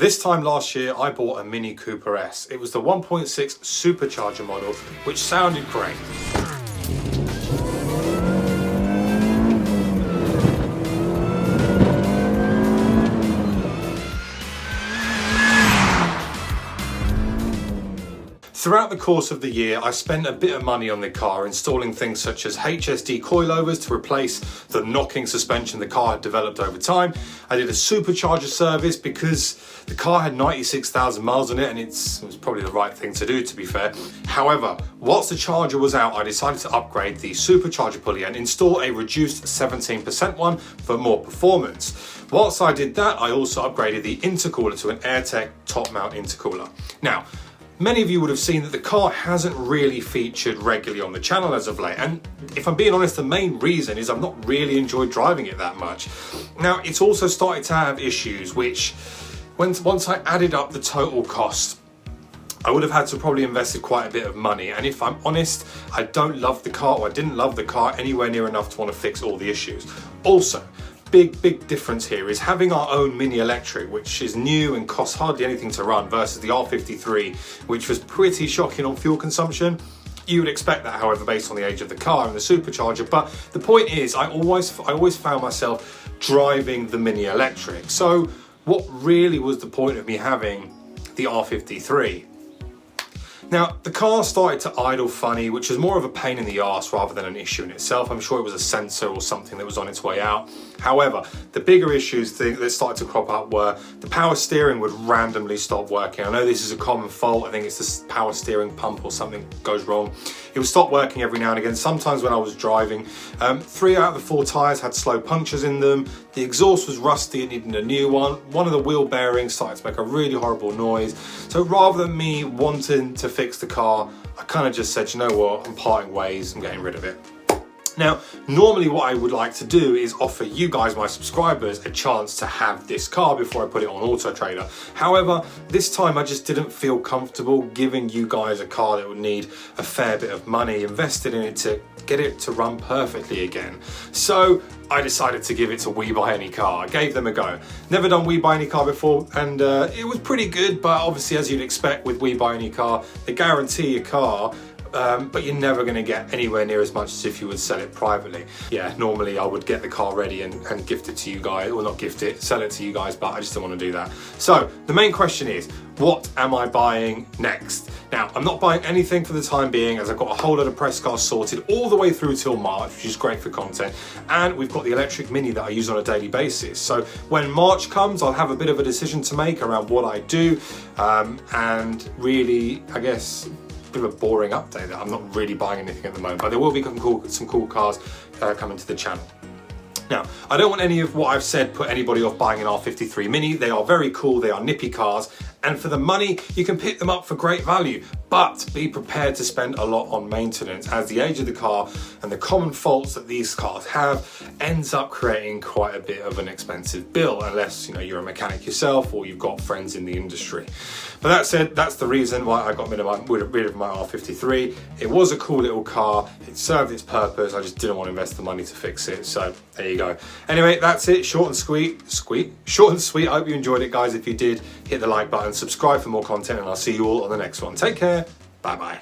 This time last year, I bought a Mini Cooper S. It was the 1.6 Supercharger model, which sounded great. Throughout the course of the year, I spent a bit of money on the car installing things such as HSD coilovers to replace the knocking suspension the car had developed over time. I did a supercharger service because the car had 96,000 miles on it, and it was probably the right thing to do, to be fair. However, whilst the charger was out, I decided to upgrade the supercharger pulley and install a reduced 17% one for more performance. Whilst I did that, I also upgraded the intercooler to an AirTech top mount intercooler. Now, many of you would have seen that the car hasn't really featured regularly on the channel as of late, and if I'm being honest, the main reason is I've not really enjoyed driving it that much. Now, it's also started to have issues which, once I added up the total cost, I would have had to probably invested quite a bit of money, and if I'm honest, I don't love the car, or I didn't love the car anywhere near enough to want to fix all the issues. Also, big difference here is having our own Mini Electric, which is new and costs hardly anything to run, versus the R53, which was pretty shocking on fuel consumption. You would expect that, however, based on the age of the car and the supercharger, but the point is I always found myself driving the Mini Electric. So what really was the point of me having the R53? Now, the car started to idle funny, which was more of a pain in the arse rather than an issue in itself. I'm sure it was a sensor or something that was on its way out. However, the bigger issues that started to crop up were the power steering would randomly stop working. I know this is a common fault. I think it's the power steering pump or something goes wrong. It would stop working every now and again. Sometimes when I was driving, 3 out of the 4 tyres had slow punctures in them. The exhaust was rusty, it needed a new one. One of the wheel bearings started to make a really horrible noise. So rather than me wanting to fix the car, I kind of just said, you know what, I'm parting ways, I'm getting rid of it. Now, normally what I would like to do is offer you guys, my subscribers, a chance to have this car before I put it on Auto Trader. However, this time I just didn't feel comfortable giving you guys a car that would need a fair bit of money invested in it to get it to run perfectly again. So I decided to give it to We Buy Any Car. I gave them a go. Never done We Buy Any Car before, and it was pretty good, but obviously, as you'd expect with We Buy Any Car, they guarantee a car, but you're never going to get anywhere near as much as if you would sell it privately. Yeah, normally I would get the car ready and gift it to you guys, or not gift it, sell it to you guys, but I just don't want to do that. So the main question is, what am I buying next? Now, I'm not buying anything for the time being, as I've got a whole lot of press cars sorted all the way through till March, which is great for content, and we've got the electric Mini that I use on a daily basis. So when March comes, I'll have a bit of a decision to make around what I do, and really, I guess, bit of a boring update that I'm not really buying anything at the moment, but there will be some cool cars coming to the channel. Now, I don't want any of what I've said put anybody off buying an R53 Mini. They are very cool, they are nippy cars, and for the money, you can pick them up for great value, but be prepared to spend a lot on maintenance, as the age of the car and the common faults that these cars have ends up creating quite a bit of an expensive bill, unless you're a mechanic yourself or you've got friends in the industry. But that said, that's the reason why I got rid of my R53. It was a cool little car, it served its purpose, I just didn't want to invest the money to fix it, so there you go. Anyway, that's it, short and sweet. I hope you enjoyed it, guys. If you did, hit the like button, subscribe for more content, and I'll see you all on the next one. Take care, bye bye.